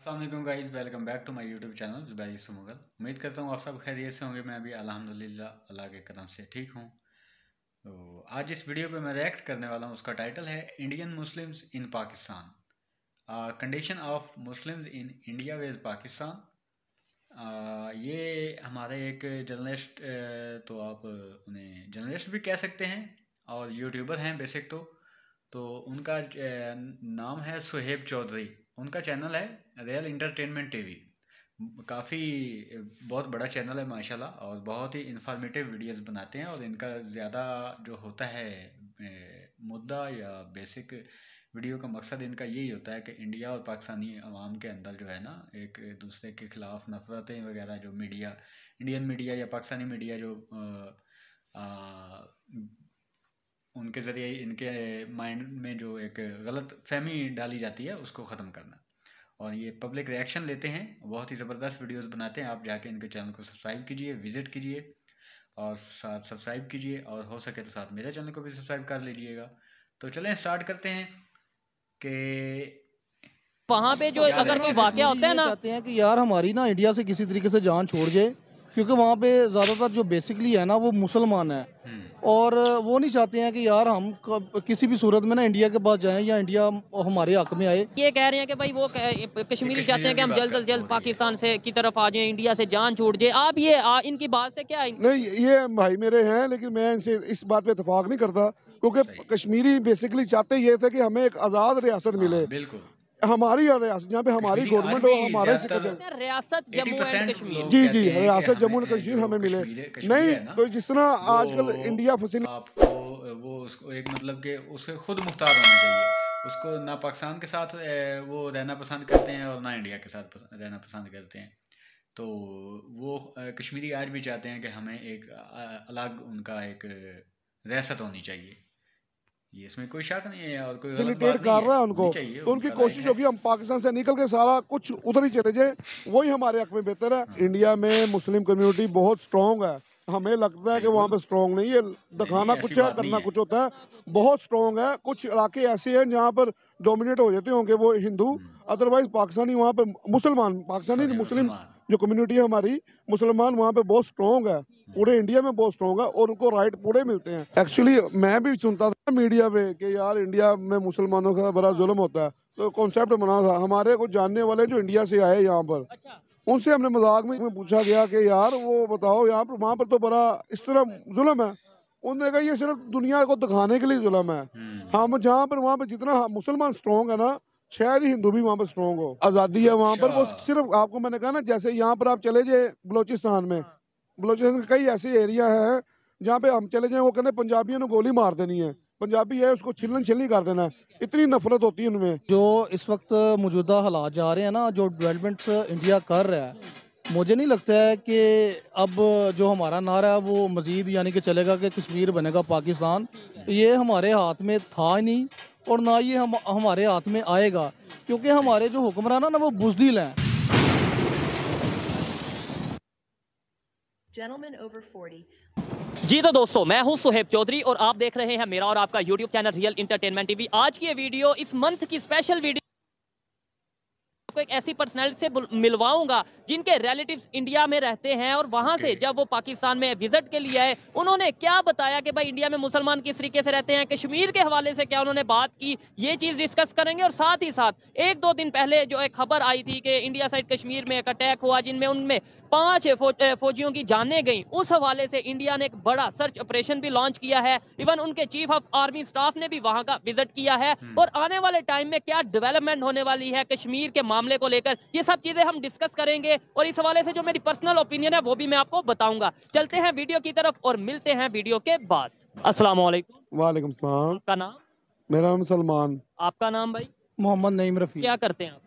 अस्सलाम guys, welcome back to my YouTube channel Zubair Mughal. उम्मीद करता हूँ आप सब खैरियत से होंगे। मैं भी अल्हम्दुलिल्लाह अल्लाह के करम से ठीक हूँ। तो आज इस वीडियो पे मैं रिएक्ट करने वाला हूँ। उसका टाइटल है Indian Muslims in Pakistan, condition of Muslims in India with Pakistan. ये हमारे एक जर्नलिस्ट, तो आप उन्हें जर्नलिस्ट भी कह सकते हैं और यूट्यूबर हैं बेसिक तो उनका नाम है सुहेब चौधरी। उनका चैनल है रियल इंटरटेनमेंट टीवी। काफ़ी बहुत बड़ा चैनल है माशाल्लाह, और बहुत ही इंफॉर्मेटिव वीडियोस बनाते हैं। और इनका ज़्यादा जो होता है मुद्दा या बेसिक वीडियो का मकसद इनका यही होता है कि इंडिया और पाकिस्तानी अवाम के अंदर जो है ना, एक दूसरे के ख़िलाफ़ नफ़रतें वगैरह जो मीडिया, इंडियन मीडिया या पाकिस्तानी मीडिया जो उनके ज़रिए इनके माइंड में जो एक गलत फहमी डाली जाती है उसको ख़त्म करना। और ये पब्लिक रिएक्शन लेते हैं, बहुत ही ज़बरदस्त वीडियोस बनाते हैं। आप जाके इनके चैनल को सब्सक्राइब कीजिए, विज़िट कीजिए और साथ सब्सक्राइब कीजिए, और हो सके तो साथ मेरे चैनल को भी सब्सक्राइब कर लीजिएगा। तो चलें स्टार्ट करते हैं कि वहाँ पे जो अगर कोई वाकया होता है ना, चाहते हैं कि यार हमारी ना इंडिया से किसी तरीके से जान छोड़ जाए, क्योंकि वहाँ पे ज़्यादातर जो बेसिकली है ना वो मुसलमान है। और वो नहीं चाहते हैं कि यार हम किसी भी सूरत में ना इंडिया के पास जाएं या इंडिया हमारे हक में आए। ये कह रहे हैं कि भाई वो कश्मीरी चाहते हैं कि हम जल्द से जल्द पाकिस्तान से की तरफ आ जाएं, इंडिया से जान छूट जाए। आप ये इनकी बात से क्या नहीं, ये भाई मेरे हैं, लेकिन मैं इनसे इस बात पे इतफाक नहीं करता, क्योंकि कश्मीरी बेसिकली चाहते ये थे कि हमें एक आज़ाद रियासत मिले। बिल्कुल हमारी रियासत जहाँ पे हमारी गवर्नमेंट हो, हमारे रियासत जम्मू एंड कश्मीर। जी जी, रियासत जम्मू एंड कश्मीर हमें मिले। नहीं तो जिस तरह आजकल इंडिया फैसिलिटी, आपको वो उसको एक मतलब कि उसके खुद मुख्तार होना चाहिए। उसको ना पाकिस्तान के साथ वो रहना पसंद करते हैं और ना इंडिया के साथ रहना पसंद करते हैं। तो वो कश्मीरी आज भी चाहते हैं कि हमें एक अलग उनका एक रियासत होनी चाहिए। ये इसमें कोई शक नहीं है और कोई गलत बात कर नहीं रहा है है, उनको, होनी चाहिए, तो उनकी उनका कोशिश राइट है। होगी हम पाकिस्तान से निकल के सारा कुछ उधर ही चले जाए, वही हमारे हक में बेहतर है। इंडिया में मुस्लिम कम्युनिटी बहुत स्ट्रॉन्ग है। हमें लगता है कि वहाँ पे स्ट्रॉन्ग नहीं है, दिखाना कुछ है, करना कुछ होता है। बहुत स्ट्रॉन्ग है। कुछ इलाके ऐसे हैं जहाँ पर डोमिनेट हो जाते होंगे वो हिंदू, अदरवाइज पाकिस्तानी वहाँ पे मुसलमान, पाकिस्तानी मुस्लिम जो कम्युनिटी है हमारी, मुसलमान वहाँ पे बहुत स्ट्रॉन्ग है। पूरे इंडिया में बहुत स्ट्रॉन्ग है और उनको राइट पूरे मिलते हैं। एक्चुअली मैं भी सुनता था मीडिया पे कि यार इंडिया में मुसलमानों का बड़ा जुल्म होता है, तो कॉन्सेप्ट बना था। हमारे कुछ जानने वाले जो इंडिया से आए यहाँ पर, उनसे हमने मजाक में पूछा गया कि यार वो बताओ यहाँ पर वहाँ पर तो बड़ा इस तरह जुल्म है। उन्होंने कहा ये सिर्फ दुनिया को दिखाने के लिए जुल्म है। हम जहाँ पर वहाँ पर जितना मुसलमान स्ट्रॉन्ग है ना, शायद ही हिंदू भी वहाँ पर स्ट्रॉन्ग हो। आज़ादी है वहाँ पर, वो सिर्फ आपको मैंने कहा ना, जैसे यहाँ पर आप चले जाए बलोचिस्तान में, बलोचिस्तान के कई ऐसे एरिया हैं जहाँ पे हम चले जाएं, वो कहते हैं पंजाबियों ने गोली मार देनी है, पंजाबी है उसको छिलन छिलनी कर देना है। इतनी नफरत होती है उनमें। जो इस वक्त मौजूदा हालात जा रहे हैं ना, जो डेवलपमेंट्स इंडिया कर रहा है, मुझे नहीं लगता है कि अब जो हमारा नारा है वो मजीद यानी कि चलेगा कि कश्मीर बनेगा पाकिस्तान। ये हमारे हाथ में था ही नहीं और ना ये हमारे हाथ में आएगा, क्योंकि हमारे जो हुक्मरान है ना वो बुज़दिल हैं। जी तो दोस्तों, मैं हूं सुहेब चौधरी और आप देख रहे हैं मेरा और आपका YouTube channel real entertainment TV. आज की ये वीडियो, इस मंथ की स्पेशल वीडियो, आपको एक ऐसी पर्सनैलिटी से मिलवाऊंगा जिनके रिलेटिव्स इंडिया में रहते हैं, और वहां से जब वो पाकिस्तान में विजिट के लिए आए, उन्होंने क्या बताया कि भाई इंडिया में मुसलमान किस तरीके से रहते हैं, कश्मीर के हवाले से क्या उन्होंने बात की, ये चीज डिस्कस करेंगे। और साथ ही साथ एक दो दिन पहले जो एक खबर आई थी कि इंडिया साइड कश्मीर में एक अटैक हुआ जिनमें उनमें 5 फौजियों की जानें गई, उस हवाले से इंडिया ने एक बड़ा सर्च ऑपरेशन भी लॉन्च किया है। इवन उनके चीफ ऑफ आर्मी स्टाफ ने भी वहां का विजिट किया है। और आने वाले टाइम में क्या डेवलपमेंट होने वाली है कश्मीर के मामले को लेकर, ये सब चीजें हम डिस्कस करेंगे। और इस हवाले से जो मेरी पर्सनल ओपिनियन है वो भी मैं आपको बताऊंगा। चलते हैं वीडियो की तरफ और मिलते हैं वीडियो के बाद। अस्सलाम वालेकुम। वालेकुम सलाम। आपका नाम? मेरा नाम सलमान। आपका नाम भाई? मोहम्मद नईम रफ़ी। क्या करते हैं आप?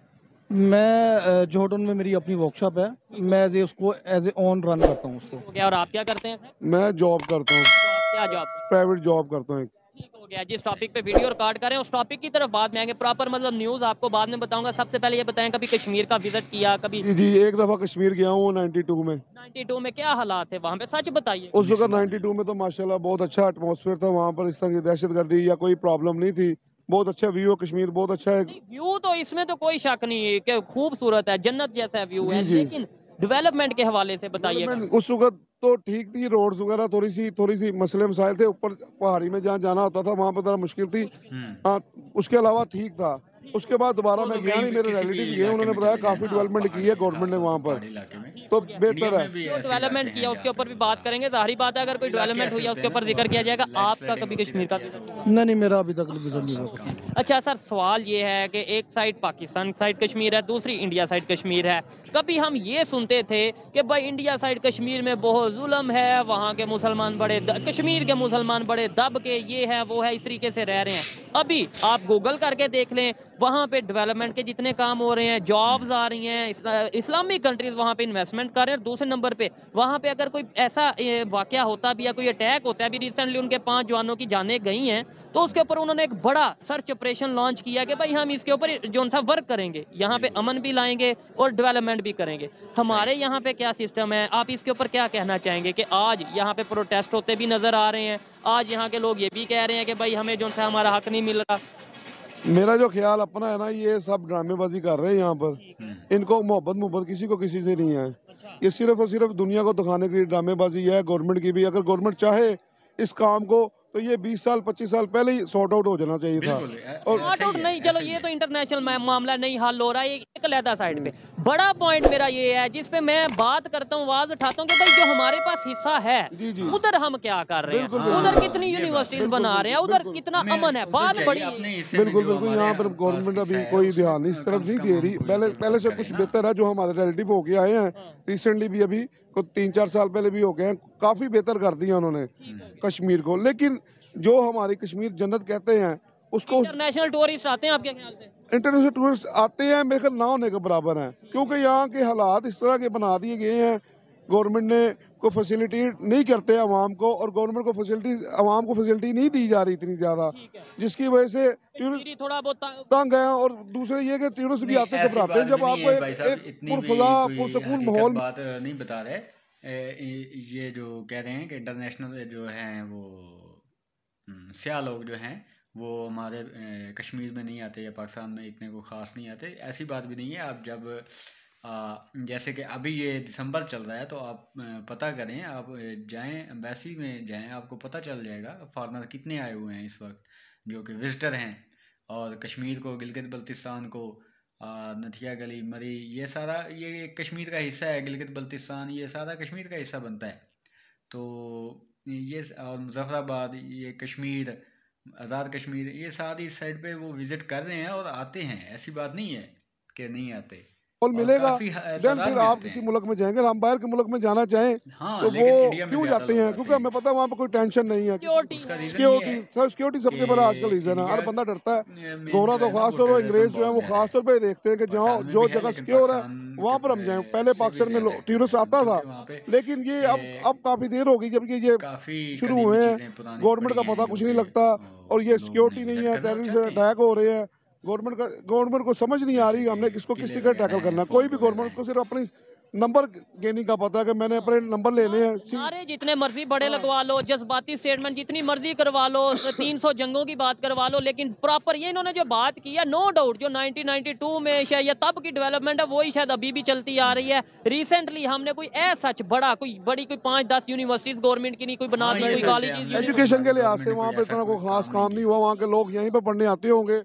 मैं जोहडन में मेरी अपनी वर्कशॉप है, मैं उसको एज ए ऑन रन करता हूँ उसको। क्या, और आप क्या करते हैं सर? मैं जॉब करता हूँ, तो आप क्या जॉब? प्राइवेट जॉब करता हूँ। ठीक हो गया। जिस टॉपिक पे वीडियो रिकॉर्ड करें उस टॉपिक की तरफ बाद में आएंगे। प्रॉपर मतलब न्यूज़ आपको बाद में बताऊंगा। सबसे पहले ये बताएं, कभी कश्मीर का विजिट किया? कभी? जी, एक दफा कश्मीर गया हूँ 92 में। 92 में क्या हालात है वहाँ पे, सच बताइए। उस वक्त 92 में तो माशाल्लाह बहुत अच्छा एटमॉस्फेयर था वहाँ पर, इस तरह की दहशतगर्दी या कोई प्रॉब्लम नहीं थी। बहुत अच्छा व्यू है, कश्मीर बहुत अच्छा है। व्यू तो इसमें तो कोई शक नहीं है कि खूबसूरत है, जन्नत जैसा व्यू है, जी। लेकिन डेवलपमेंट के हवाले से बताइएगा। डेवलपमेंट उस वक्त तो ठीक थी, रोड्स वगैरह थोड़ी सी मसले मसाइल थे, ऊपर पहाड़ी में जहाँ जाना होता था वहाँ पर जरा मुश्किल थी। हाँ, उसके अलावा ठीक था। उसके बाद दोबारा मैं गया नहीं, मेरे रिलेटिव गए, उन्होंने बताया काफी डेवलपमेंट की है गवर्नमेंट ने वहाँ पर, तो बेहतर है। जो डेवलपमेंट किया उसके ऊपर भी बात करेंगे, जाहिर बात है अगर कोई डेवलपमेंट हुई है उसके ऊपर जिक्र किया जाएगा। आपका कभी कश्मीर का नहीं, मेरा अभी तक विजन नहीं हुआ। अच्छा सर, सवाल ये है कि एक साइड पाकिस्तान साइड कश्मीर है, दूसरी इंडिया साइड कश्मीर है। कभी हम ये सुनते थे कि भाई इंडिया साइड कश्मीर में बहुत जुल्म है, वहाँ के मुसलमान बड़े कश्मीर के मुसलमान बड़े दब के ये है वो है, इस तरीके से रह रहे हैं। अभी आप गूगल करके देख लें, वहाँ पे डेवलपमेंट के जितने काम हो रहे हैं, जॉब्स आ रही हैं, इस्लामिक कंट्रीज वहाँ पे इन्वेस्टमेंट कर रहे हैं। दूसरे नंबर पे वहाँ पे अगर कोई ऐसा वाकया होता भी है, कोई अटैक होता है, अभी रिसेंटली उनके 5 जवानों की जानें गई हैं, तो उसके ऊपर उन्होंने एक बड़ा सर्च ऑपरेशन लॉन्च किया कि भाई हम इसके ऊपर जो सा वर्क करेंगे, यहाँ पे अमन भी लाएंगे और डेवलपमेंट भी करेंगे। हमारे यहाँ पे क्या सिस्टम है, आप इसके ऊपर क्या कहना चाहेंगे कि आज यहाँ पे प्रोटेस्ट होते भी नजर आ रहे हैं, आज यहाँ के लोग ये भी कह रहे हैं कि भाई हमें जो सा हमारा हक नहीं मिल रहा। मेरा जो ख्याल अपना है ना, ये सब ड्रामेबाजी कर रहे हैं यहाँ पर। इनको मोहब्बत किसी को किसी से नहीं है, ये सिर्फ और सिर्फ दुनिया को दिखाने के लिए ड्रामेबाजी है गवर्नमेंट की भी। अगर गवर्नमेंट चाहे इस काम को तो ये 20 साल 25 साल पहले ही सॉर्ट आउट हो जाना चाहिए था। और सॉर्ट आउट नहीं, चलो ये तो इंटरनेशनल मामला नहीं हल हो रहा है, एक अलग साइड पे। बड़ा पॉइंट मेरा ये है जिस पे मैं बात करता हूँ, आवाज उठाता हूँ कि भाई जो हमारे पास हिस्सा है उधर हम क्या कर रहे हैं, उधर कितनी यूनिवर्सिटीज बना रहे हैं, उधर कितना अमन है, बात बड़ी है। बिल्कुल यहाँ पर गवर्नमेंट अभी कोई ध्यान इस तरफ नहीं दे रही। पहले से कुछ बेहतर है, जो हमारे रिलेटिव होके आए हैं रिसेंटली भी, अभी 3-4 साल पहले भी हो गए हैं, काफी बेहतर कर दिया उन्होंने कश्मीर को। लेकिन जो हमारी कश्मीर जन्नत कहते हैं उसको इंटरनेशनल टूरिस्ट आते हैं आपके ख्याल से? इंटरनेशनल टूरिस्ट आते हैं, मेरे ख्याल ना होने के बराबर हैं, क्योंकि यहाँ के हालात इस तरह के बना दिए गए हैं। गवर्नमेंट ने को फैसिलिटी नहीं करते आवाम को, और गवर्नमेंट को आवाम को फैसिलिटी नहीं दी जा रही इतनी ज्यादा, जिसकी वजह से टूरिस्ट थोड़ा बहुत तंग है। और दूसरे ये कि टूरिस्ट भी आते घबराते हैं जब आपको एक पुरफजा पुरसकून माहौल। बात नहीं बता रहे, ये जो कह रहे हैं कि इंटरनेशनल जो हैं वो स्याह लोग जो हैं वो हमारे कश्मीर में नहीं आते या पाकिस्तान में इतने को ख़ास नहीं आते, ऐसी बात भी नहीं है। आप जब जैसे कि अभी ये दिसंबर चल रहा है तो आप पता करें, आप जाएं एम्बेसी में जाएं, आपको पता चल जाएगा फॉरेनर कितने आए हुए हैं इस वक्त जो कि विजिटर हैं। और कश्मीर को, गिलगित बल्तिस्तान को, नथिया गली, मरी, ये सारा ये कश्मीर का हिस्सा है। गिलगित बल्तिस्तान ये सारा कश्मीर का हिस्सा बनता है। तो ये और मुजफ्फराबाद, ये कश्मीर, आज़ाद कश्मीर, ये सारी इस साइड पे वो विजिट कर रहे हैं और आते हैं, ऐसी बात नहीं है कि नहीं आते। और मिलेगा देन फिर आप किसी मुल्क में जाएंगे, हम बाहर के मुल्क में जाना चाहें तो वो क्यों जाते हैं, क्योंकि हमें पता है वहाँ पे कोई टेंशन नहीं है। सिक्योरिटी सबसे बड़ा आजकल रीजन है, हर बंदा डरता है। गोरा तो खास तौर पर, अंग्रेज जो है वो खास तौर पर देखते हैं कि जो जगह सिक्योर है वहाँ पर हम जाएं। पहले पाकिस्तान में टूरिस्ट आता था, लेकिन ये अब काफी देर हो गई जब ये शुरू हुए हैं। गवर्नमेंट का पता कुछ नहीं लगता, और ये सिक्योरिटी नहीं है, टेररिस्ट अटैक हो रहे हैं। गवर्नमेंट को समझ नहीं आ रही हमने किसको किस तरह टैकल करना। कोई भी गवर्नमेंट उसको सिर्फ अपनी नंबर गेनिंग का पता है कि मैंने अपने नंबर लेने हैं। सारे जितने मर्जी बड़े लगवा लो, जज्बाती स्टेटमेंट जितनी मर्जी करवा लो, 300 जंगों की बात करवा लो, लेकिन प्रॉपर ये इन्होंने जो बात की है, नो डाउट जो 1992 में शायद या तब की डेवलपमेंट है वही शायद अभी भी चलती आ रही है। रिसेंटली हमने कोई सच बड़ा कोई 5-10 यूनिवर्सिटीज गवर्नमेंट की नहीं कोई बना दी, कोई कॉलेज एजुकेशन के लिहाज से वहाँ पे इतना कोई खास काम नहीं हुआ। वहाँ के लोग यहीं पर पढ़ने आते होंगे।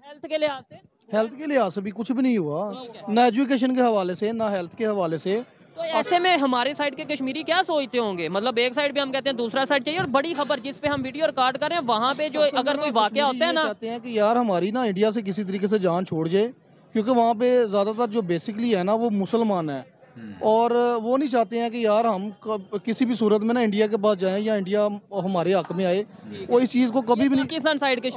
हेल्थ के लिहाज से भी कुछ भी नहीं हुआ, ना एजुकेशन के हवाले से ना हेल्थ के हवाले से। तो ऐसे में हमारे साइड के कश्मीरी क्या सोचते होंगे, मतलब एक साइड पे हम कहते हैं दूसरा साइड चाहिए। और बड़ी खबर जिस पे हम वीडियो रिकॉर्ड कर रहे हैं वहाँ पे जो अगर कोई वाकया होता है ना, चाहते हैं कि यार हमारी ना इंडिया से किसी तरीके से जान छोड़ जाए, क्योंकि वहाँ पे ज़्यादातर जो बेसिकली है ना वो मुसलमान है, और वो नहीं चाहते हैं कि यार हम किसी भी सूरत में ना इंडिया के पास जाएं या इंडिया हमारे हक में आए। वो इस चीज़ को कभी भी नहीं। पाकिस्तान साइड की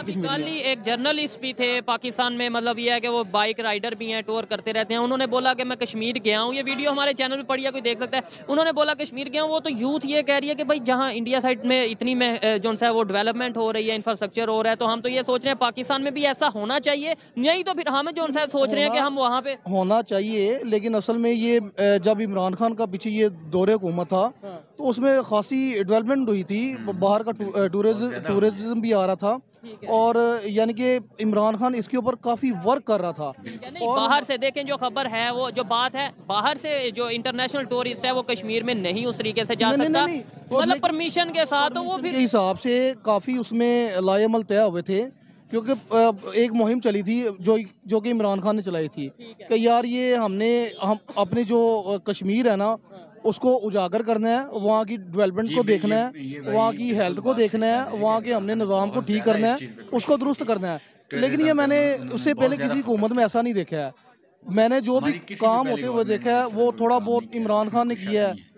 कश्मीर एक जर्नलिस्ट भी थे पाकिस्तान में, मतलब ये है कि वो बाइक राइडर भी हैं, टूर करते रहते हैं। उन्होंने बोला कि मैं कश्मीर गया हूँ, ये वीडियो हमारे चैनल पे पड़ी है, कोई देख सकता है। उन्होंने बोला कश्मीर गया हूँ। वो तो यूथ ये कह रही है कि भाई जहाँ इंडिया साइड में इतनी में जो है वो डेवलपमेंट हो रही है, इंफ्रास्ट्रक्चर हो रहा है, तो हम तो ये सोच रहे हैं पाकिस्तान में भी ऐसा होना चाहिए। नहीं तो फिर हमें जो सोच रहे हैं कि हम वहाँ पे होना चाहिए, लेकिन असल में ये जब इमरान खान का पीछे ये दौरे हुकूमत था तो उसमें खासी डेवलपमेंट हुई थी, बाहर का टूरिज्म भी आ रहा था और यानी कि इमरान खान इसके ऊपर काफ़ी वर्क कर रहा था। नहीं, बाहर से देखें जो खबर है, वो जो बात है, बाहर से जो इंटरनेशनल टूरिस्ट है वो कश्मीर में नहीं उस तरीके से जा सकता, मतलब परमिशन के साथ, तो वो फिर हिसाब से काफ़ी उसमें लाएमल तय हुए थे, क्योंकि एक मुहिम चली थी जो कि इमरान खान ने चलाई थी कि यार ये हम अपने जो कश्मीर है ना उसको उजागर करना है, वहाँ की डेवलपमेंट को देखना है, वहाँ की हेल्थ को देखना है, वहाँ के हमने निज़ाम को ठीक करना है, उसको दुरुस्त करना है। लेकिन ये मैंने उससे पहले किसी हुकूमत में ऐसा नहीं देखा है। मैंने जो भी काम होते हुए देखा है वो थोड़ा बहुत इमरान खान ने किया है,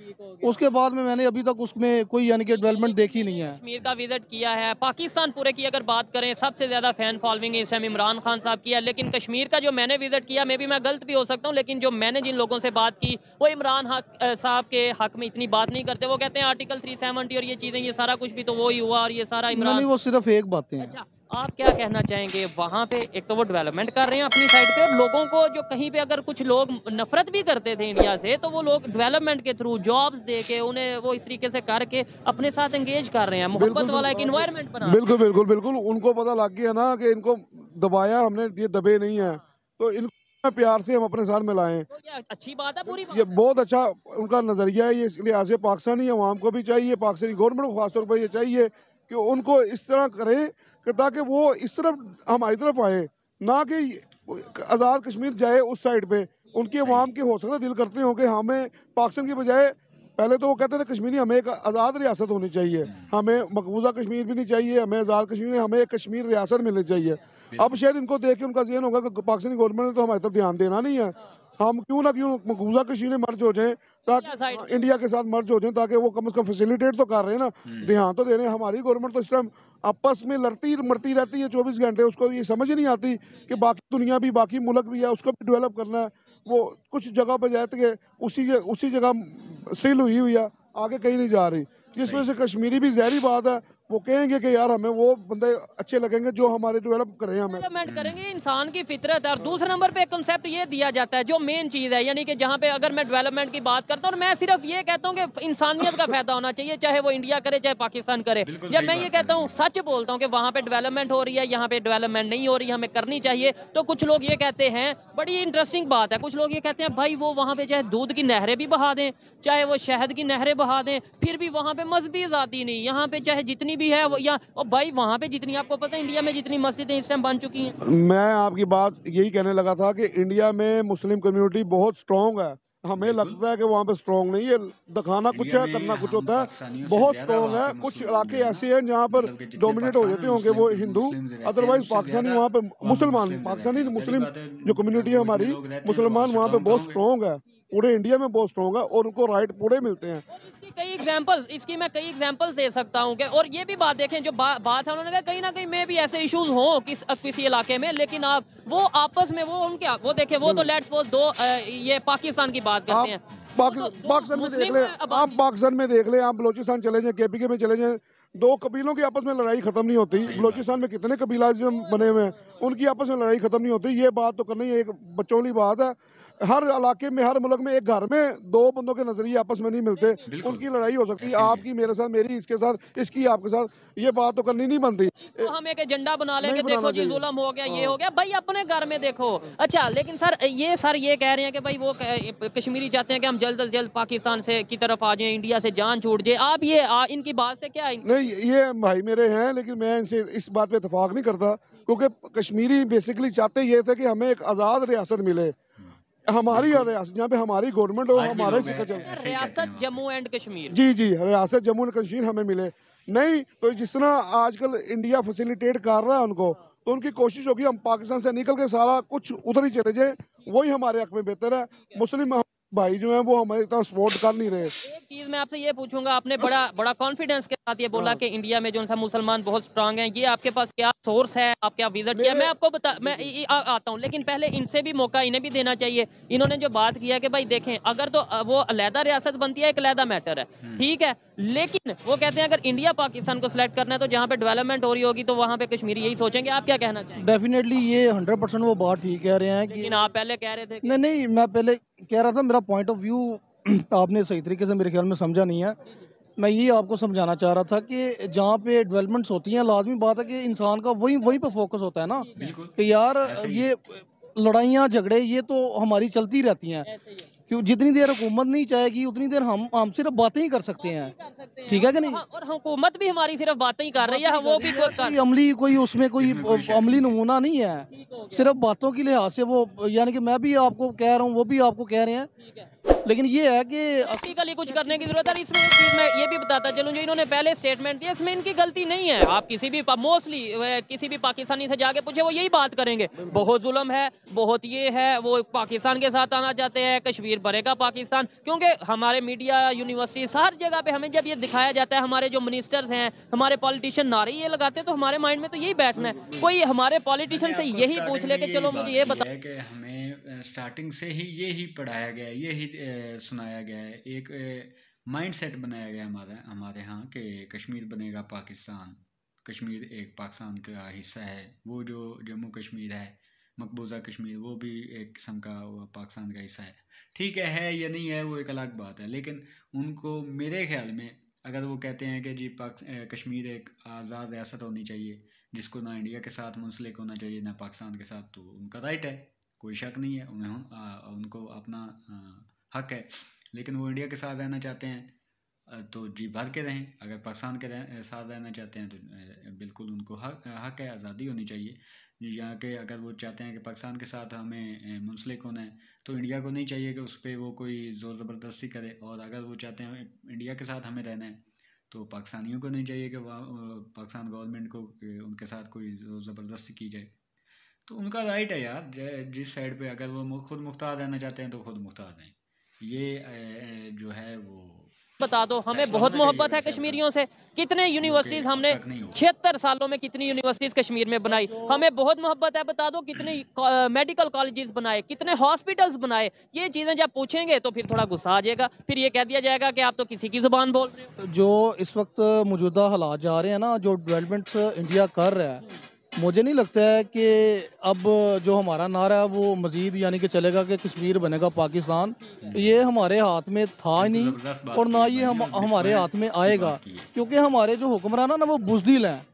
उसके बाद में मैंने अभी तक उसमें कोई यानी कि डेवलपमेंट देखी नहीं है। कश्मीर का विजिट किया है, पाकिस्तान पूरे की अगर बात करें सबसे ज़्यादा फ़ैन फॉलोइंग इस टाइम इमरान खान साहब की है, लेकिन कश्मीर का जो मैंने विजिट किया, मे भी मैं गलत भी हो सकता हूँ, लेकिन जो मैंने जिन लोगों से बात की वो इमरान साहब के हक में इतनी बात नहीं करते। वो कहते हैं आर्टिकल 370 और ये चीज़ें, ये सारा कुछ भी तो वो ही हुआ और ये सारा इमरान। नहीं, वो सिर्फ एक बातें हैं। अच्छा, आप क्या कहना चाहेंगे वहाँ पे? एक तो वो डेवलपमेंट कर रहे हैं अपनी साइड पे, और लोगों को जो कहीं पे अगर कुछ लोग नफरत भी करते थे इंडिया से, तो वो लोग डेवलपमेंट के थ्रू जॉब्स दे के उन्हें वो इस तरीके से करके अपने साथ एंगेज कर रहे हैं, मोहब्बत वाला एक इन्वायरमेंट बना। बिल्कुल बिल्कुल बिल्कुल, उनको पता लग गया ना कि इनको दबाया हमने, ये दबे नहीं है, तो इनको प्यार से हम अपने साथ मिलाएं। तो ये अच्छी बात है, पूरी बात ये बहुत अच्छा उनका नजरिया है। ये इस लिहाज से पाकिस्तानी अवाम को भी चाहिए, पाकिस्तानी गवर्नमेंट को खासतौर पर ये चाहिए कि उनको इस तरह करें कि ताकि वो इस तरफ हमारी तरफ आए, ना कि आज़ाद कश्मीर जाए उस साइड पे। उनकी अवाम के हो सकता है दिल करते हो कि हमें पाकिस्तान की बजाय, पहले तो वो कहते थे कश्मीरी हमें एक आज़ाद रियासत होनी चाहिए, हमें मकबूजा कश्मीर भी नहीं चाहिए, हमें आज़ाद कश्मीर, हमें एक कश्मीर रियासत मिलनी चाहिए। अब शायद इनको देख के उनका ज़हन होगा कि पाकिस्तानी गवर्नमेंट ने तो हमारी तरफ ध्यान देना नहीं है, हम क्यों ना क्यों मकबूजा कश्मीर में मर्ज हो जाए, ताकि इंडिया के साथ मर्ज हो जाए, ताकि वो कम से कम फैसिलिटेट तो कर रहे हैं ना, ध्यान तो दे रहे हैं। हमारी गवर्नमेंट तो इस टाइम आपस में लड़ती मरती रहती है 24 घंटे, उसको ये समझ नहीं आती कि बाकी दुनिया भी, बाकी मुल्क भी है, उसको भी डेवलप करना है। वो कुछ जगह पर जाते के उसी जगह सील हुई है, आगे कहीं नहीं जा रही, जिस वजह से कश्मीरी भी ज़हरी बात है, वो कहेंगे कि यार हमें वो बंदे अच्छे लगेंगे जो हमारे डेवलप करें, हमें डेवलपमेंट करेंगे, इंसान की फितरत है। और दूसरे नंबर पे कंसेप्ट ये दिया जाता है जो मेन चीज़ है, यानी कि जहाँ पे अगर मैं डेवलपमेंट की बात करता हूँ, और मैं सिर्फ ये कहता हूँ कि इंसानियत का फायदा होना चाहिए, चाहे वो इंडिया करे चाहे पाकिस्तान करे। जब मैं ये कहता हूँ, सच बोलता हूँ कि वहाँ पे डेवलपमेंट हो रही है, यहाँ पे डेवलपमेंट नहीं हो रही, हमें करनी चाहिए, तो कुछ लोग ये कहते हैं, बड़ी इंटरेस्टिंग बात है, कुछ लोग ये कहते हैं भाई वो वहाँ पे चाहे दूध की नहरें भी बहा दें, चाहे वो शहद की नहरें बहा दें, फिर भी वहाँ पे मजहबी आज़ादी नहीं। यहाँ पे चाहे जितनी भी है वो, या और भाई वहाँ पे जितनी, आपको पता है इंडिया में जितनी मस्जिदें इस टाइम बन चुकी हैं। मैं आपकी बात यही कहने लगा था कि इंडिया में मुस्लिम कम्युनिटी बहुत स्ट्रॉन्ग है। हमें लगता है कि वहाँ पे स्ट्रॉन्ग नहीं है, दिखाना कुछ है, करना कुछ होता है। बहुत स्ट्रॉन्ग है। कुछ इलाके ऐसे हैं जहाँ पर डोमिनेट हो जाते होंगे वो हिंदू, अदरवाइज पाकिस्तानी वहाँ पे मुसलमान, पाकिस्तानी मुस्लिम जो कम्युनिटी है हमारी, मुसलमान वहाँ पे बहुत स्ट्रॉन्ग है, पूरे इंडिया में बहुत स्ट्रॉन्ग है, और उनको राइट पूरे मिलते हैं। इसकी मैं कई एग्जांपल्स दे सकता हूँ कि, और ये भी बात देखें जो बात है, उन्होंने कहा कहीं ना कहीं में भी ऐसे इश्यूज हों किसी इलाके में, लेकिन आप वो आपस में वो देखें, वो तो लेट्स सपोज ये पाकिस्तान की बात करते हैं, पाकिस्तान में देख ले आप, पाकिस्तान में देख ले आप, बलोचिस्तान चले जाए, केपीके में चले जाए, दो कबीलों की आपस में लड़ाई खत्म नहीं होती। बलोचिस्तान में कितने कबीला बने हुए हैं, उनकी आपस में लड़ाई खत्म नहीं होती। ये बात तो करनी है, एक बच्चों की बात है। हर इलाके में, हर मुल्क में, एक घर में दो बंदों के नजरिए आपस में नहीं मिलते, उनकी लड़ाई हो सकती है, आपकी मेरे साथ, मेरी इसके साथ, इसकी आपके साथ, ये बात तो करनी नहीं बनती। तो हम एक एजेंडा बना लेंगे, देखो जी जुल्म हो गया, ये हो गया, भाई अपने घर में देखो। अच्छा, लेकिन सर ये कह रहे हैं कि भाई वो कश्मीरी चाहते हैं कि हम जल्द से जल्द पाकिस्तान से की तरफ आ जाएं, इंडिया से जान छूट जाए। आप ये इनकी बात से क्या? नहीं, ये भाई मेरे हैं, लेकिन मैं इनसे इस बात पे इतफाक नहीं करता, क्योंकि कश्मीरी बेसिकली चाहते ये थे कि हमें एक आज़ाद रियासत मिले, हमारी रियासत जहाँ पे हमारी गवर्नमेंट हो, हमारे रियासत जम्मू एंड कश्मीर। जी, रियासत जम्मू एंड कश्मीर हमें मिले। नहीं तो जिस तरह आजकल इंडिया फैसिलिटेट कर रहा है उनको, तो उनकी कोशिश होगी हम पाकिस्तान से निकल के सारा कुछ उधर ही चले जाए, वही हमारे हक में बेहतर है। मुस्लिम भाई जो है वो हमारी तरफ सपोर्ट कर नहीं रहे। एक चीज मैं आपसे ये पूछूंगा, आपने बड़ा कॉन्फिडेंस के साथ ये बोला कि इंडिया में जो सा मुसलमान बहुत स्ट्रांग हैं, ये आपके पास क्या सोर्स है, आप क्या विजिट किया? मैं आपको मैं आता हूँ, लेकिन पहले इनसे भी मौका इन्हें भी देना चाहिए। इन्होंने जो बात किया कि भाई देखें, अगर तो वो अलहदा रियासत बनती है, एक अलहदा मैटर है, ठीक है, लेकिन वो कहते हैं अगर इंडिया पाकिस्तान को सिलेक्ट करना है तो जहाँ पे डेवलपमेंट हो रही होगी तो वहाँ पे कश्मीरी यही सोचेंगे। आप क्या कहना चाहेंगे? डेफिनेटली ये 100% वो बात ठीक कह रहे हैं कि लेकिन आप पहले कह रहे थे कि नहीं, मैं पहले कह रहा था, मेरा पॉइंट ऑफ व्यू आपने सही तरीके से मेरे ख्याल में समझा नहीं है। मैं ये आपको समझाना चाह रहा था कि जहाँ पे डेवलपमेंट्स होती हैं, लाजमी बात है कि इंसान का वहीं पे फोकस होता है ना, बिल्कुल कि यार ऐसे ही। ये लड़ाइयाँ झगड़े ये तो हमारी चलती रहती हैं। ऐसे ही है। क्यों, जितनी देर हुकूमत नहीं चाहेगी उतनी देर हम सिर्फ बातें ही कर सकते हैं। ठीक है कि नहीं? और हुकूमत भी हमारी सिर्फ बातें ही कर रही है, वो भी कोई अमली कोई उसमें कोई इसमें कोई शक अमली नहीं। नमूना नहीं है, सिर्फ बातों की लिहाज से वो, यानी कि मैं भी आपको कह रहा हूँ, वो भी आपको कह रहे हैं, ठीक है। लेकिन ये है कि प्रैक्टिकली कुछ करने की जरूरत है। इसमें एक चीज मैं ये भी बताता चलूं, जो इन्होंने पहले स्टेटमेंट दिया इसमें इनकी गलती नहीं है। आप किसी भी मोस्टली किसी भी पाकिस्तानी से जाके पूछे, वो यही बात करेंगे, बहुत जुल्म है, बहुत ये है, वो पाकिस्तान के साथ आना चाहते हैं, कश्मीर बनेगा पाकिस्तान। क्योंकि हमारे मीडिया, यूनिवर्सिटी, हर जगह पे हमें जब ये दिखाया जाता है, हमारे जो मिनिस्टर्स हैं, हमारे पॉलिटिशियन नारे ये लगाते हैं, तो हमारे माइंड में तो यही बैठना है। कोई हमारे पॉलिटिशियन से यही पूछ ले कि चलो मुझे ये बता, कि हमें स्टार्टिंग से ही यही पढ़ाया गया है, यही सुनाया गया है, एक माइंड सेट बनाया गया हमारे हमारे यहाँ कि कश्मीर बनेगा पाकिस्तान, कश्मीर एक पाकिस्तान का हिस्सा है। वो जो जम्मू कश्मीर है, मकबूजा कश्मीर, वो भी एक किस्म का वो पाकिस्तान का हिस्सा है। ठीक है या नहीं है वो एक अलग बात है, लेकिन उनको मेरे ख्याल में अगर वो कहते हैं कि जी कश्मीर एक आज़ाद रियासत होनी चाहिए जिसको ना इंडिया के साथ मुंसलिक होना चाहिए ना पाकिस्तान के साथ, तो उनका राइट है, कोई शक नहीं है, उनको अपना हक है। लेकिन वो इंडिया के साथ रहना चाहते हैं तो जी भर के रहें, अगर पाकिस्तान के साथ रहना चाहते हैं तो बिल्कुल उनको हक है, आज़ादी होनी चाहिए। यहाँ के अगर वो चाहते हैं कि पाकिस्तान के साथ हमें मुंसलिक होना है तो इंडिया को नहीं चाहिए कि उस पर वो कोई ज़ोर ज़बरदस्ती करे, और अगर वो चाहते हैं इंडिया के साथ हमें रहना है तो पाकिस्तानियों को नहीं चाहिए कि पाकिस्तान गवर्नमेंट को उनके साथ कोई ज़ोर ज़बरदस्ती की जाए। तो उनका राइट है यार, जिस साइड पे अगर वो खुद मुख्तार रहना चाहते हैं तो खुद मुख्तार रहें। ये जो है वो बता दो। हमें बहुत मोहब्बत है कश्मीरियों से। कितने यूनिवर्सिटीज हमने 76 सालों में कितनी यूनिवर्सिटीज कश्मीर में बनाई, हमें बहुत मोहब्बत है। बता दो कितने मेडिकल कॉलेजेस बनाए, कितने हॉस्पिटल्स बनाए। ये चीजें जब पूछेंगे तो फिर थोड़ा गुस्सा आ जाएगा, फिर ये कह दिया जाएगा कि आप तो किसी की जुबान बोल रहे हो। जो इस वक्त मौजूदा हालात जा रहे हैं ना, जो डेवलपमेंट्स इंडिया कर रहा है, मुझे नहीं लगता है कि अब जो हमारा नारा है वो मजीद यानी कि चलेगा कि कश्मीर बनेगा पाकिस्तान। ये हमारे हाथ में था ही नहीं और ना ये हमारे हाथ में आएगा, क्योंकि हमारे जो हुक्मरान है ना वो बुज़दिल हैं,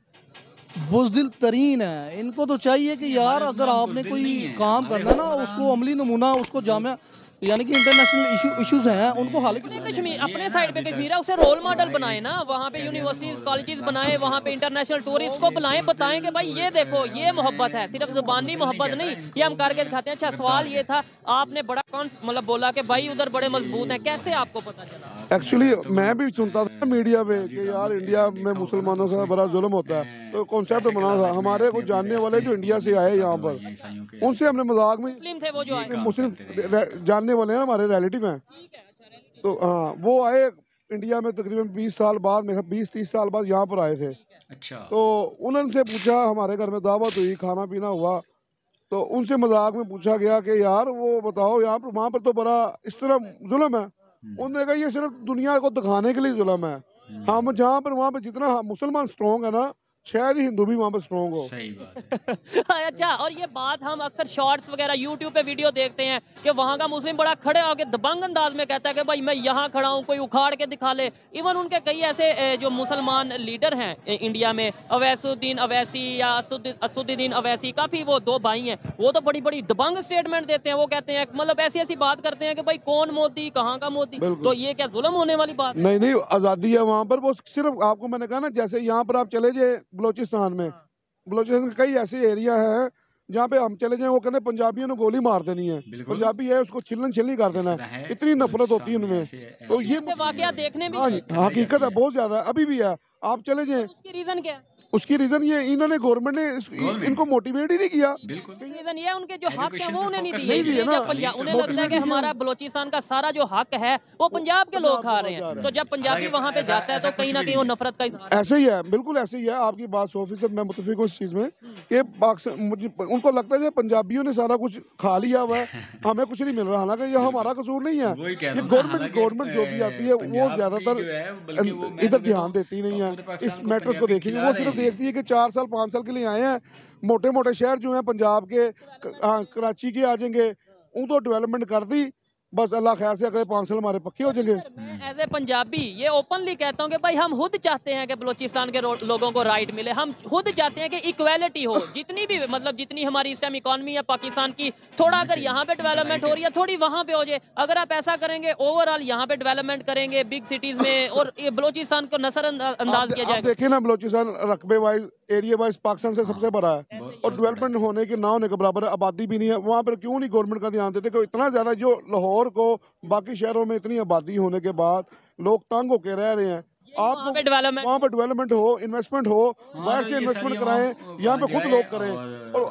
बुज़दिल तरीन है। इनको तो चाहिए कि यार अगर आपने कोई काम करना ना, उसको अमली नमूना, उसको जामिया यानी कि इंटरनेशनल इश्यूज हैं उनको हल कश्मीर अपने साइड पे कश्मीर है, उसे रोल मॉडल बनाए ना, वहाँ पे यूनिवर्सिटीज कॉलेजेस बनाए, वहाँ पे इंटरनेशनल टूरिस्ट को बुलाएं, बताएं कि भाई ये देखो ये मोहब्बत है, सिर्फ जुबानी मोहब्बत नहीं, ये हम करके दिखाते हैं। अच्छा सवाल ये था, आपने बड़ा मतलब बोला कि भाई उधर बड़े मजबूत हैं, कैसे आपको पता चला? एक्चुअली मैं भी सुनता था मीडिया पे कि यार इंडिया में मुसलमानों से बड़ा जुल्म होता है, तो कॉन्सेप्ट बना था। हमारे कुछ जानने वाले जो इंडिया से आए यहाँ पर, उनसे हमने मजाक में, मुस्लिम थे वो जो आए, मुस्लिम जानने वाले हैं हमारे रिलेटिव हैं, तो हाँ वो आए इंडिया में तकरीबन 20 साल बाद, मेरे 20-30 साल बाद यहाँ पर आए थे। अच्छा, तो उन्होंने पूछा, हमारे घर में दावत हुई, खाना पीना हुआ, तो उनसे मजाक में पूछा गया कि यार वो बताओ यहाँ पर वहाँ पर तो बड़ा इस तरह जुल्म है। उन्होंने कहा ये सिर्फ दुनिया को दिखाने के लिए जुल्म है, हम जहाँ पर वहाँ पर जितना मुसलमान स्ट्रॉन्ग है ना, शायद ही हिंदू भी वहाँ पर स्ट्रॉन्ग हो। सही बात है। अच्छा, और ये बात हम अक्सर शॉर्ट्स वगैरह यूट्यूब पे वीडियो देखते हैं कि वहाँ का मुस्लिम बड़ा खड़े होकर दबंग अंदाज में कहता है कि भाई मैं यहाँ खड़ा हूँ, कोई उखाड़ के दिखा ले। इवन उनके कई ऐसे जो मुसलमान लीडर हैं इंडिया में, अवैसुद्दीन अवैसी या असदुद्दीन अवैसी, काफ़ी वो दो भाई हैं, वो तो बड़ी बड़ी दबंग स्टेटमेंट देते हैं। वो कहते हैं मतलब ऐसी ऐसी बात करते हैं कि भाई कौन मोदी, कहाँ का मोदी। तो ये क्या जुल्म होने वाली बात? नहीं नहीं, आज़ादी है वहाँ पर। वो सिर्फ आपको मैंने कहा ना, जैसे यहाँ पर आप चले जाए बलोचिस्तान में, बलोचिस्तान के कई ऐसे एरिया हैं जहाँ पे हम चले जाएं, वो कहते हैं पंजाबियों ने गोली मार देनी है, पंजाबी है उसको छिलन छिलनी कर देना है, इतनी नफरत होती है उनमें। तो ये वाकया देखने में हकीकत है, बहुत ज्यादा अभी भी है। आप चले जाएं, उसकी रीजन क्या है? उसकी रीजन ये इन्होंने गवर्नमेंट ने इनको मोटिवेट ही नहीं किया। बिल्कुल रीजन ये उनके जो हक है वो उन्हें नहीं नहीं दिए दिए ना। उन्हें लगता है कि हमारा बलोचिस्तान का सारा जो हक है वो पंजाब के लोग खा रहे हैं, तो जब पंजाबी वहाँ पे जाता है तो कहीं ना कहीं वो नफरत का ऐसे ही है, बिल्कुल ऐसे ही है। आपकी बात 100% मैं मुतफिक हूँ इस चीज में कि उनको लगता है कि पंजाबियों ने सारा कुछ खा लिया हुआ है, हमें कुछ नहीं मिल रहा। हालांकि ये हमारा कसूर नहीं है, ये गवर्नमेंट जो भी आती है वो ज्यादातर इधर ध्यान देती नहीं है इस मैटर्स को देखेंगे। वो सिर्फ देखती है कि 4 साल 5 साल के लिए आए हैं, मोटे मोटे शहर जो हैं पंजाब के, कराची के आ जाएंगे, उनको डेवलपमेंट कर दी, बस अल्लाह खैर से अगले 5 साल हमारे पक्के हो जाएंगे। मैं एज ए पंजाबी ये ओपनली कहता हूँ कि भाई हम खुद चाहते हैं कि बलोचिस्तान के लोगों को राइट मिले, हम खुद चाहते हैं कि इक्वालिटी हो, जितनी भी मतलब जितनी हमारी इस टाइम इकॉनमी है पाकिस्तान की, थोड़ा अगर यहाँ पे डेवलपमेंट हो रही है थोड़ी वहाँ पे हो जाए। अगर आप ऐसा करेंगे ओवरऑल यहाँ पे डेवलपमेंट करेंगे बिग सिटीज में और ये बलोचिस्तान को नजरअंदाज किया जाएगा। देखिए ना, बलोचिस्तान रकबे वाइज एरिया वाइज पाकिस्तान से सबसे बड़ा है और डेवलपमेंट होने के ना होने के बराबर है, आबादी भी नहीं है। वहाँ पर क्यों नहीं गवर्नमेंट का ध्यान देते? इतना ज्यादा जो लाहौर को बाकी शहरों में इतनी आबादी होने के बाद लोग तंग होके रह रहे हैं, आप वहाँ पे डेवलपमेंट हो, इन्वेस्टमेंट हो, बाहर से इन्वेस्टमेंट कराएं, यहाँ पे खुद लोग करें और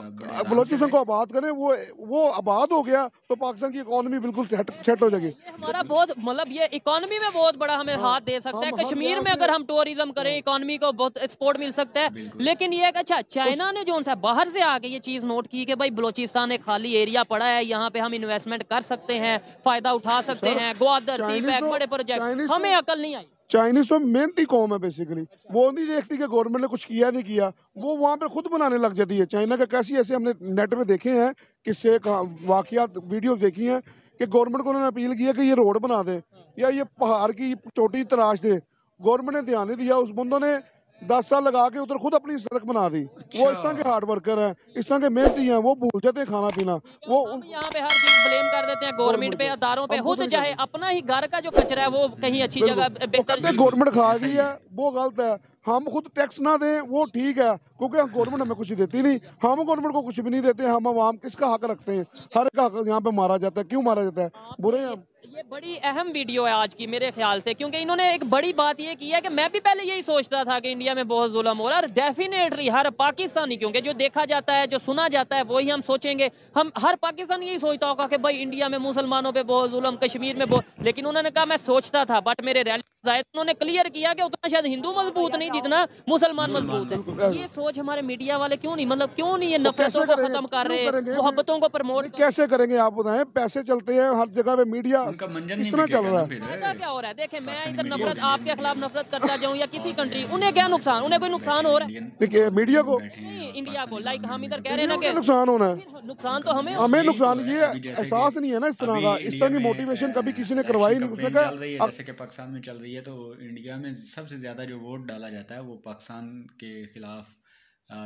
बलोचिस्तान को आबाद करें। वो आबाद हो गया तो पाकिस्तान की इकोनॉमी बिल्कुल सेट हो जाएगी। हमारा बहुत मतलब ये इकोनॉमी में बहुत बड़ा हमें हाथ दे सकता है। कश्मीर में अगर हम टूरिज्म करें इकोनॉमी को बहुत सपोर्ट मिल सकता है। लेकिन ये अच्छा चाइना ने जो बाहर से आके ये चीज नोट की कि भाई बलोचिस्तान एक खाली एरिया पड़ा है, यहाँ पे हम इन्वेस्टमेंट कर सकते हैं, फायदा उठा सकते हैं, ग्वादर सी पैक बड़े प्रोजेक्ट, हमें अकल नहीं आई। चाइनीज तो मेहनती कौम है बेसिकली, वो नहीं देखती कि गवर्नमेंट ने कुछ किया नहीं किया, वो वहाँ पे खुद बनाने लग जाती है। चाइना का कैसी ऐसे हमने नेट में देखे हैं, किससे वाकयात वीडियोस देखी हैं कि गवर्नमेंट को उन्होंने अपील किया कि ये रोड बना दे या ये पहाड़ की चोटी तराश दे, गवर्नमेंट ने ध्यान नहीं दिया। उस बंदों ने 10 साल लगा के उधर खुद अपनी सड़क बना दी। वो इस तरह के हार्ड वर्कर हैं, इस तरह के मेहनती हैं, वो भूल जाते हैं खाना पीना। वो यहाँ पे हर चीज ब्लेम कर देते हैं गवर्नमेंट पे, अदारों पे, खुद चाहे अपना ही घर का जो कचरा है वो कहीं अच्छी जगह गवर्नमेंट खा गई है, वो गलत है। हम खुद टैक्स ना दें वो ठीक है, क्योंकि गवर्नमेंट हमें कुछ देती नहीं, हम गवर्नमेंट को कुछ भी नहीं देते। हम आवाम किसका हक रखते हैं? हर का हक यहाँ पे मारा जाता है। क्यों मारा जाता है? बुरे हैं। ये बड़ी अहम वीडियो है आज की मेरे ख्याल से, क्योंकि इन्होंने एक बड़ी बात ये की है कि मैं भी पहले यही सोचता था कि इंडिया में बहुत जुल्म हो रहा है। डेफिनेटली हर पाकिस्तानी, क्योंकि जो देखा जाता है जो सुना जाता है वही हम सोचेंगे। हम हर पाकिस्तानी यही सोचता होगा कि भाई इंडिया में मुसलमानों पे बहुत जुल्म, कश्मीर में बहुत। लेकिन उन्होंने कहा मैं सोचता था, बट मेरे रैली आए उन्होंने क्लियर किया कि उतना शायद हिंदू मजबूत नहीं जितना मुसलमान मजबूत है। ये सोच हमारे मीडिया वाले क्यों नहीं, मतलब क्यों नहीं ये नफरतों को खत्म कर रहे हैं, मोहब्बतों को प्रमोट कैसे करेंगे? आप बताएं, पैसे चलते हैं हर जगह पे, मीडिया किस तरह चल रहा है? फायदा क्या हो रहा है? देखें मैं इधर नफरत आपके खिलाफ नफरत करता जाऊं या किसी कंट्री, उन्हें क्या नुकसान? उन्हें कोई नुकसान हो रहा है? देखिए मीडिया को, इंडिया को, लाइक हम इधर कह रहे हैं ना कि नुकसान होना है, नुकसान तो हमें नुकसान। ये एहसास नहीं है ना इस तरह का, इस तरह की मोटिवेशन कभी किसी ने करवाई नहीं। उसने कहा जैसे कि पाकिस्तान में चल रही है, तो इंडिया में सबसे ज्यादा जो वोट डाला जाता है वो पाकिस्तान के खिलाफ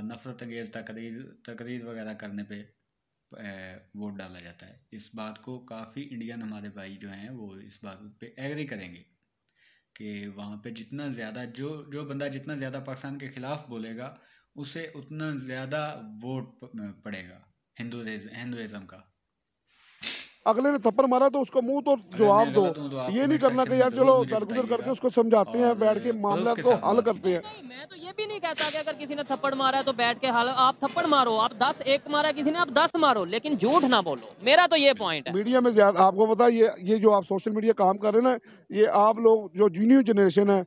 नफरत अंगेज तकरीर वगैरह करने पे वोट डाला जाता है। इस बात को काफ़ी इंडियन हमारे भाई जो हैं वो इस बात पे एग्री करेंगे कि वहाँ पे जितना ज़्यादा जो बंदा जितना ज़्यादा पाकिस्तान के ख़िलाफ़ बोलेगा उसे उतना ज़्यादा वोट पड़ेगा हिंदुइज़्म का। अगले ने थप्पड़ मारा तो उसको मुंह तो जवाब दो। ये नहीं करना कि यार चलो दरगुजर करके उसको समझाते हैं, बैठ के मामला को हल करते हैं। मैं तो ये भी नहीं कहता कि अगर किसी ने थप्पड़ मारा है तो बैठ के हल, आप थप्पड़ मारो, आप 10 एक मारा किसी ने, आप 10 मारो, लेकिन झूठ ना बोलो। मेरा तो ये पॉइंट है। मीडिया में ज्यादा आपको पता है, ये जो आप सोशल मीडिया काम कर रहे हैं ना, ये आप लोग जो जूनियर जनरेशन है,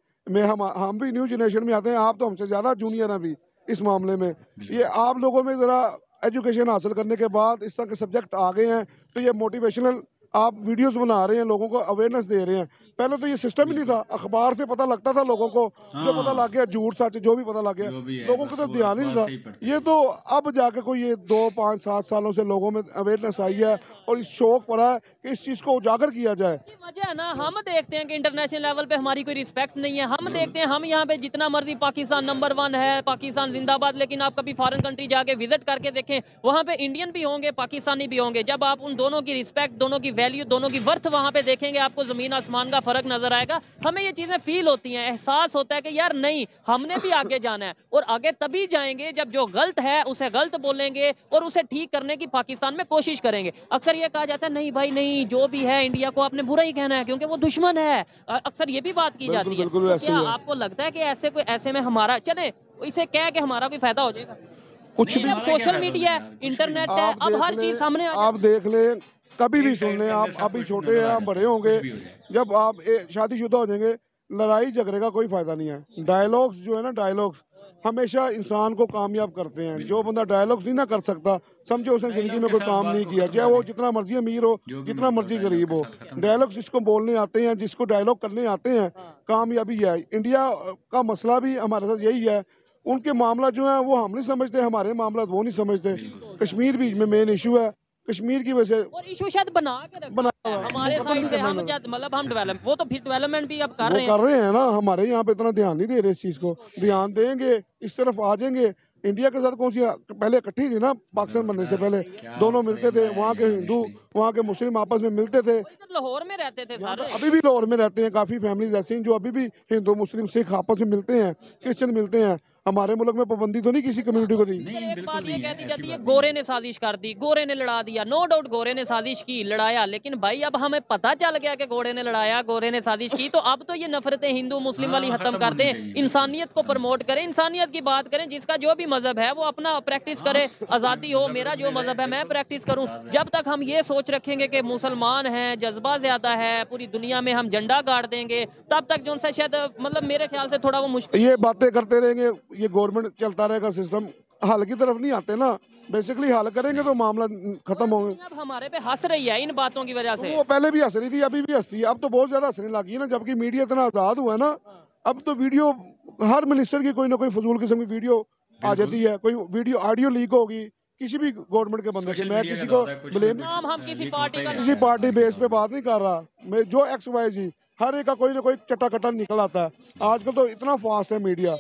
हम भी न्यू जनरेशन में आते हैं, आप तो हमसे ज्यादा जूनियर हैं अभी इस मामले में। ये आप लोगों में जरा एजुकेशन हासिल करने के बाद इस तरह के सब्जेक्ट आ गए हैं, तो ये मोटिवेशनल आप वीडियोस बना रहे हैं, लोगों को अवेयरनेस दे रहे हैं। पहले तो ये सिस्टम ही नहीं था, अखबार से पता लगता था लोगों को, जो पता लग गया झूठ सच जो भी पता लग गया, लोगों को तो ध्यान ही नहीं था। ये तो अब जाके कोई ये 2, 5, 7 सालों से लोगों में अवेयरनेस आई है और इस शौक पड़ा है कि इस चीज को उजागर किया जाए। वजह है ना, हम देखते हैं कि इंटरनेशनल लेवल पे हमारी कोई रिस्पेक्ट नहीं है। हम देखते हैं हम यहाँ पे जितना मर्जी पाकिस्तान नंबर 1 है, पाकिस्तान जिंदाबाद, लेकिन आप कभी फॉरेन कंट्री जाके विजिट करके देखें, वहाँ पे इंडियन भी होंगे, पाकिस्तानी भी होंगे। जब आप उन दोनों की रिस्पेक्ट, दोनों की वैल्यू, दोनों की वर्थ वहाँ पे देखेंगे, आपको जमीन आसमान का फर्क नजर आएगा। हमें ये चीजें फील होती हैं, एहसास होता है कि यार नहीं, हमने भी आगे जाना है, और आगे तभी जाएंगे जब जो गलत है उसे गलत बोलेंगे और उसे ठीक करने की पाकिस्तान में कोशिश करेंगे। अक्सर ये कहा जाता है नहीं भाई नहीं, जो भी है इंडिया को आपने बुरा ही कहना है क्योंकि वो दुश्मन है। अक्सर ये भी बात की जाती है। क्या आपको लगता है कि ऐसे में हमारा चले इसे कह के हमारा कोई फायदा हो जाएगा? कुछ नहीं, भी अब हमारा क्या सोशल फायदा मीडिया है, होगा यार, कुछ भी इंटरनेट नहीं। है, आप अब देख हर लें, चीज सामने आ आप देख लें, कभी भी एक सुन साइड लें पे आप, अंदर सब अभी कुछ छोटे नजर हैं आ आप जाता बड़े है, होंगे, कुछ भी हो जाए। जब आप शादीशुदा हो जाएंगे, लड़ाई झगड़े का कोई फायदा नहीं है। डायलॉग्स जो है ना, डायलॉग्स हमेशा इंसान को कामयाब करते हैं। जो बंदा डायलॉग्स नहीं ना कर सकता, समझो उसने जिंदगी में के कोई साथ काम बात नहीं को किया, खत्म चाहे वो करें। जितना मर्जी अमीर हो, जो भी जितना मिलता मर्जी है, डायलॉग गरीब के हो, साथ खत्म डायलॉग्स जिसको बोलने आते हैं, जिसको डायलॉग करने आते हैं, कामयाबी है। इंडिया का मसला भी हमारे साथ यही है, उनके मामला जो है वो हम नहीं समझते, हमारे मामला वो नहीं समझते। कश्मीर बीच में मेन इशू है, कश्मीर की वजह से और इशू शायद बना के रखा बना है हुआ है, हमारे वो खत्म साइड नहीं से। करना हम इन्होंने। मतलब हम डेवलप, वो तो फिर डेवलपमेंट भी अब कर वो रहे हैं। कर रहे हैं ना, हमारे यहाँ पे इतना ध्यान नहीं दे रहे इस चीज को। ध्यान देंगे, इस तरफ आ जाएंगे। इंडिया के साथ कौन सी पहले इकट्ठी थी ना, पाकिस्तान बनने से पहले क्या दोनों मिलते फ्रेम थे, लाया वहाँ के यार हिंदू इसने। वहाँ के मुस्लिम आपस में मिलते थे। वो इधर लाहौर में रहते थे यहाँ पे सारे। अभी भी लाहौर में रहते हैं काफी फैमिलीज ऐसी हैं जो अभी भी हिंदू मुस्लिम सिख आपस में मिलते हैं, क्रिश्चियन मिलते हैं। हमारे मुल्क में पाबंदी तो नहीं किसी कम्युनिटी को दी। नहीं, एक बिल्कुल बात ये नहीं कह है, दी ऐसी जाती है, बात गोरे नहीं ने साजिश कर दी, गोरे ने लड़ा दिया। नो डाउट गोरे ने साजिश की, लड़ाया, लेकिन भाई अब हमें पता चल गया कि गोरे ने लड़ाया, गोरे ने साजिश की, तो अब तो ये नफरतें हिंदू मुस्लिम वाली हाँ, खत्म खत्म करते होनी हैं। चाहिए, इंसानियत को बिल्कुल। प्रमोट करें, इंसानियत की बात करें, जिसका जो भी मजहब है वो अपना प्रैक्टिस करे, आजादी हो, मजहब मेरा जो रखने मजहब है मैं बिल्कुल, प्रैक्टिस करूं। आजाद है। जब तक हम ये सोच रखेंगे कि मुसलमान हैं, जज्बा ज्यादा है, पूरी दुनिया में हम झंडा गाड़ देंगे, तब तक जो शायद मतलब मेरे ख्याल से थोड़ा वो मुश्किल। ये बातें करते रहेंगे, ये गवर्नमेंट चलता रहेगा, सिस्टम हल की तरफ नहीं आते ना। बेसिकली हल करेंगे तो मामला खत्म होंगे। अब हमारे पे हंस रही है इन बातों की वजह से। वो पहले भी हंस रही थी, अभी भी हंसती है, अब तो बहुत ज्यादा हंसने लगी है ना, जबकि मीडिया इतना आजाद हुआ है ना। अब तो वीडियो हर मिनिस्टर की कोई ना कोई फजूल किस्म की वीडियो आ जाती है, कोई वीडियो ऑडियो लीक होगी किसी भी गवर्नमेंट के बंदे की। सोशल मैं मीडिया किसी का को दौर है, कुछ ब्लेम ना नाम कुछ हम किसी लीक पार्टी होता ही का- रहता किसी है पार्टी आज के बेस दौर पे में। बात नहीं कर रहा मैं, जो एक्स वाई जी हर एक का कोई ना कोई चट्टा कट्टा निकल आता है। आजकल तो इतना फास्ट है मीडिया।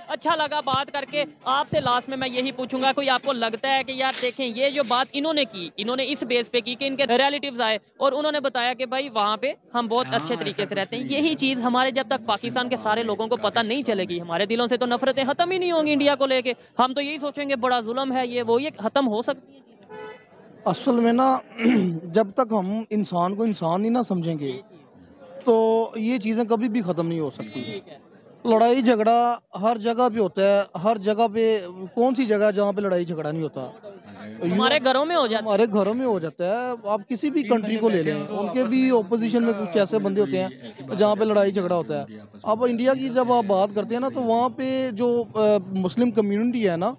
अच्छा लगा बात करके आपसे। लास्ट में मैं यही पूछूंगा, कोई आपको लगता है कि यार देखें ये जो बात इन्होंने की, इन्होंने इस बेस पे की कि इनके रिलेटिव्स आए और उन्होंने बताया कि भाई वहाँ पे हम बहुत हाँ, अच्छे तरीके ऐसा से रहते हैं, कुछ नहीं यही है। चीज़ हमारे जब तक पाकिस्तान के सारे लोगों को पता नहीं चलेगी, हमारे दिलों से तो नफरतें खत्म ही नहीं होंगी इंडिया को लेके। हम तो यही सोचेंगे बड़ा जुल्म है ये वो, ये खत्म हो सकती है। असल में ना जब तक हम इंसान को इंसान नहीं ना समझेंगे तो ये चीज़ें कभी भी ख़त्म नहीं हो सकती। ठीक है। लड़ाई झगड़ा हर जगह पे होता है, हर जगह पे। कौन सी जगह है जहाँ पे लड़ाई झगड़ा नहीं होता? हमारे घरों में हो जाता हमारे घरों में हो जाता है। आप किसी भी तीन कंट्री बंदे को ले बैठे लें, हो तो उनके आपस भी में ओपोजिशन में उनका कुछ ऐसे कोई ना बंदे होते कोई ऐसी हैं बात जहाँ पे रहती लड़ाई है झगड़ा कि होता उनकी है। आपस में अब इंडिया की जब आप बात करते हैं ना, तो वहाँ पे जो मुस्लिम कम्युनिटी है ना,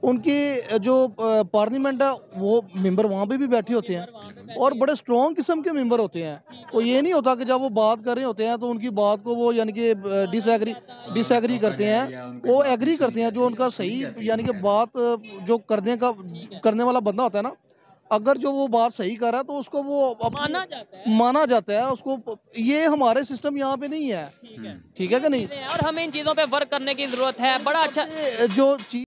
उनके जो पार्लियामेंट है वो मेंबर वहाँ पे भी बैठे होते हैं और बड़े स्ट्रॉन्ग किस्म के मेंबर होते हैं। वो ये नहीं होता कि जब वो बात कर रहे होते हैं तो उनकी बात को वो यानी कि डिसएग्री करते हैं, वो एग्री करते हैं। जो उनका सही यानी कि बात जो करने वाला बंदा होता है ना, अगर जो वो बात सही कर रहा है तो उसको वो माना जाता है। माना जाता है उसको। ये हमारे सिस्टम यहाँ पे नहीं है, ठीक है कि नहीं? और हमें इन चीज़ों पे वर्क करने की ज़रूरत है। बड़ा अच्छा जो चीज